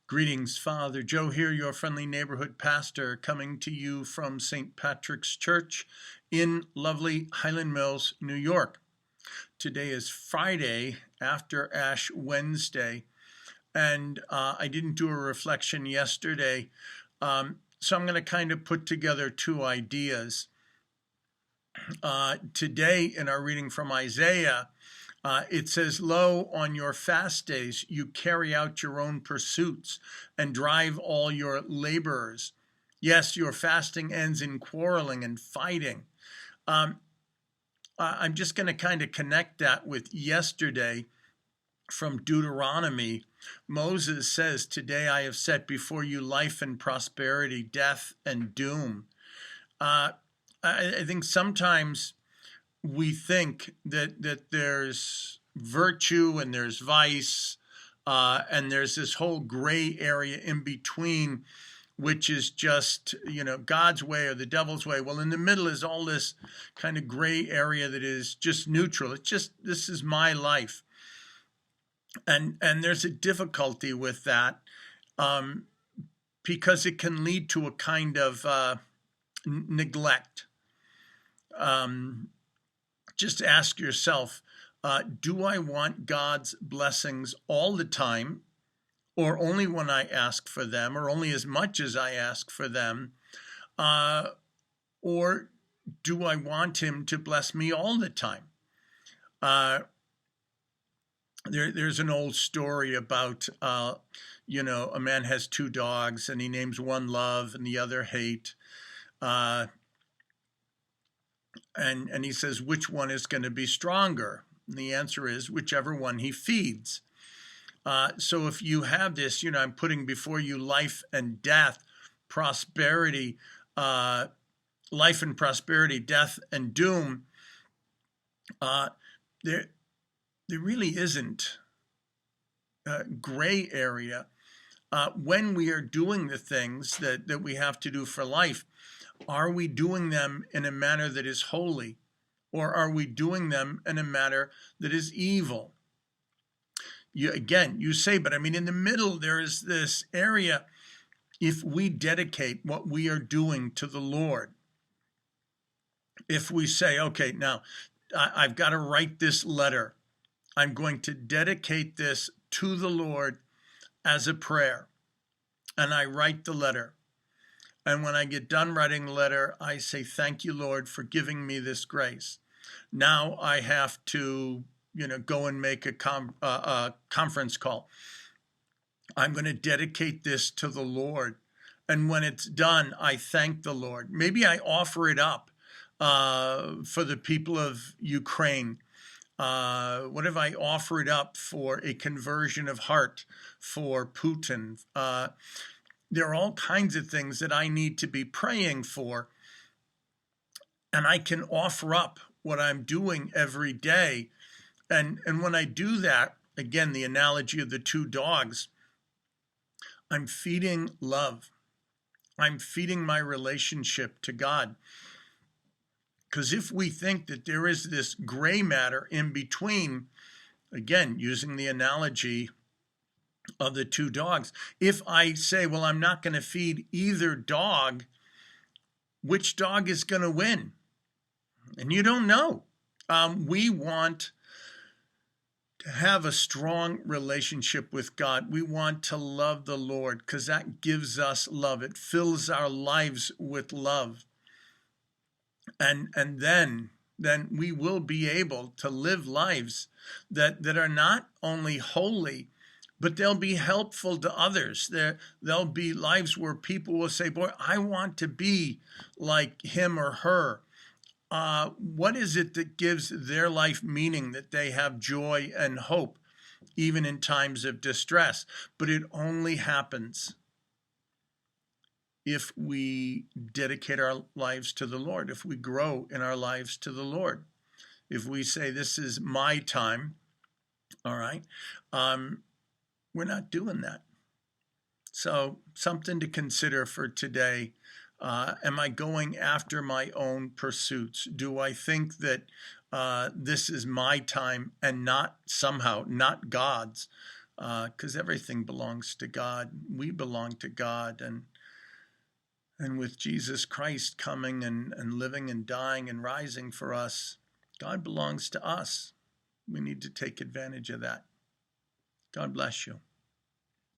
Greetings, Father Joe here, your friendly neighborhood pastor, coming to you from St. Patrick's Church in lovely Highland Mills, New York. Today is Friday after Ash Wednesday, and I didn't do a reflection yesterday, so I'm going to kind of put together two ideas. Today, in our reading from Isaiah, it says, "Lo, on your fast days you carry out your own pursuits and drive all your laborers. Yes, your fasting ends in quarreling and fighting." I'm just going to kind of connect that with yesterday from Deuteronomy. Moses says, "Today I have set before you life and prosperity, death and doom." I think sometimes we think that there's virtue and there's vice, and there's this whole gray area in between, which is just, God's way or the devil's way. Well, in the middle is all this kind of gray area that is just neutral. It's just, this is my life. And there's a difficulty with that, because it can lead to a kind of neglect. Just ask yourself, do I want God's blessings all the time, or only when I ask for them, or only as much as I ask for them? Or do I want him to bless me all the time? There's an old story about, a man has two dogs, and he names one Love and the other Hate. And he says, which one is going to be stronger? And the answer is whichever one he feeds. So if you have this, I'm putting before you life and death, prosperity, life and prosperity, death and doom, there really isn't a gray area when we are doing the things that we have to do for life. Are we doing them in a manner that is holy, or are we doing them in a manner that is evil? You say, but in the middle, there is this area. If we dedicate what we are doing to the Lord, if we say, okay, now I've got to write this letter, I'm going to dedicate this to the Lord as a prayer, and I write the letter. And when I get done writing the letter, I say, thank you, Lord, for giving me this grace. Now I have to, go and make a conference call. I'm going to dedicate this to the Lord. And when it's done, I thank the Lord. Maybe I offer it up for the people of Ukraine. What if I offer it up for a conversion of heart for Putin? There are all kinds of things that I need to be praying for, and I can offer up what I'm doing every day. And when I do that, again, the analogy of the two dogs, I'm feeding love. I'm feeding my relationship to God. Because if we think that there is this gray matter in between, again, using the analogy of the two dogs, if I say, well, I'm not going to feed either dog, which dog is going to win? And you don't know. We want to have a strong relationship with God. We want to love the Lord because that gives us love. It fills our lives with love. And then we will be able to live lives that are not only holy, but they'll be helpful to others. There'll be lives where people will say, boy, I want to be like him or her. What is it that gives their life meaning, that they have joy and hope, even in times of distress? But it only happens if we dedicate our lives to the Lord, if we grow in our lives to the Lord. If we say, this is my time, all right, we're not doing that. So something to consider for today. Am I going after my own pursuits? Do I think that this is my time and not God's? because everything belongs to God. We belong to God, and with Jesus Christ coming and living and dying and rising for us, God belongs to us. We need to take advantage of that. God bless you.